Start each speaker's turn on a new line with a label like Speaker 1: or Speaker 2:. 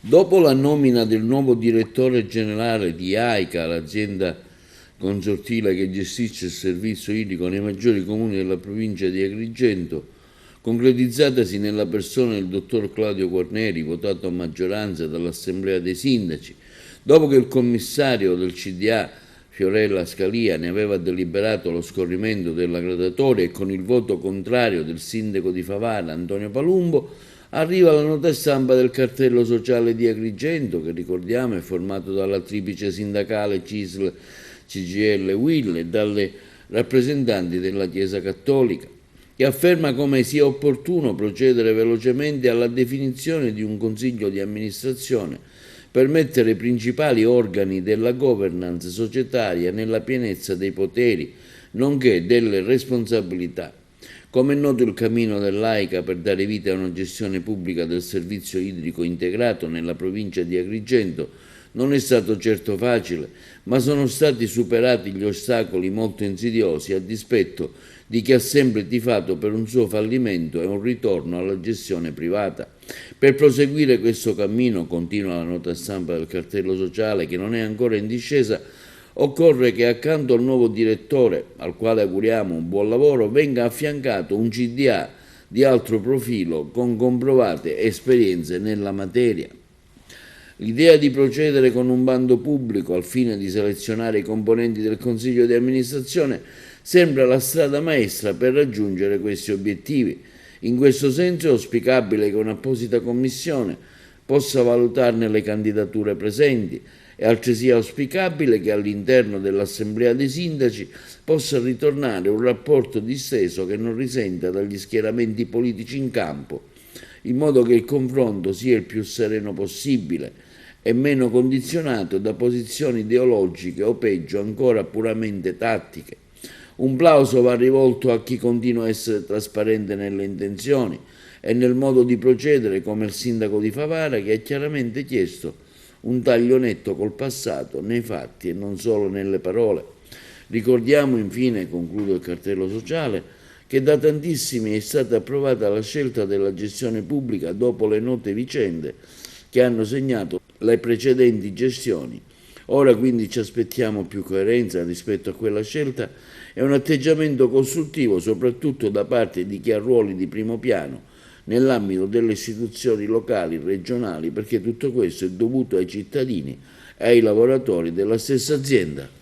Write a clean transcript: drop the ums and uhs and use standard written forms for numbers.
Speaker 1: Dopo la nomina del nuovo direttore generale di AICA, l'azienda consortile che gestisce il servizio idrico nei maggiori comuni della provincia di Agrigento, concretizzatasi nella persona del dottor Claudio Guarneri, votato a maggioranza dall'Assemblea dei Sindaci, dopo che il commissario del CDA Fiorella Scalia ne aveva deliberato lo scorrimento della graduatoria e con il voto contrario del sindaco di Favara Antonio Palumbo, arriva la nota stampa del cartello sociale di Agrigento, che ricordiamo è formato dalla triplice sindacale CISL, CGL, UIL e dalle rappresentanti della Chiesa Cattolica, che afferma come sia opportuno procedere velocemente alla definizione di un consiglio di amministrazione per mettere i principali organi della governance societaria nella pienezza dei poteri, nonché delle responsabilità. Come è noto, il cammino dell'AICA per dare vita a una gestione pubblica del servizio idrico integrato nella provincia di Agrigento non è stato certo facile, ma sono stati superati gli ostacoli molto insidiosi a dispetto di chi ha sempre tifato per un suo fallimento e un ritorno alla gestione privata. Per proseguire questo cammino, continua la nota stampa del cartello sociale, che non è ancora in discesa, occorre che accanto al nuovo direttore, al quale auguriamo un buon lavoro, venga affiancato un CDA di altro profilo con comprovate esperienze nella materia. L'idea di procedere con un bando pubblico al fine di selezionare i componenti del Consiglio di amministrazione sembra la strada maestra per raggiungere questi obiettivi. In questo senso è auspicabile che un'apposita commissione possa valutarne le candidature presenti. È altresì auspicabile che all'interno dell'Assemblea dei Sindaci possa ritornare un rapporto disteso che non risenta dagli schieramenti politici in campo, in modo che il confronto sia il più sereno possibile e meno condizionato da posizioni ideologiche o peggio ancora puramente tattiche. Un plauso va rivolto a chi continua a essere trasparente nelle intenzioni e nel modo di procedere, come il sindaco di Favara, che ha chiaramente chiesto un taglio netto col passato, nei fatti e non solo nelle parole. Ricordiamo infine, concludo il cartello sociale, che da tantissimi è stata approvata la scelta della gestione pubblica dopo le note vicende che hanno segnato le precedenti gestioni. Ora quindi ci aspettiamo più coerenza rispetto a quella scelta e un atteggiamento costruttivo soprattutto da parte di chi ha ruoli di primo piano nell'ambito delle istituzioni locali, regionali, perché tutto questo è dovuto ai cittadini e ai lavoratori della stessa azienda.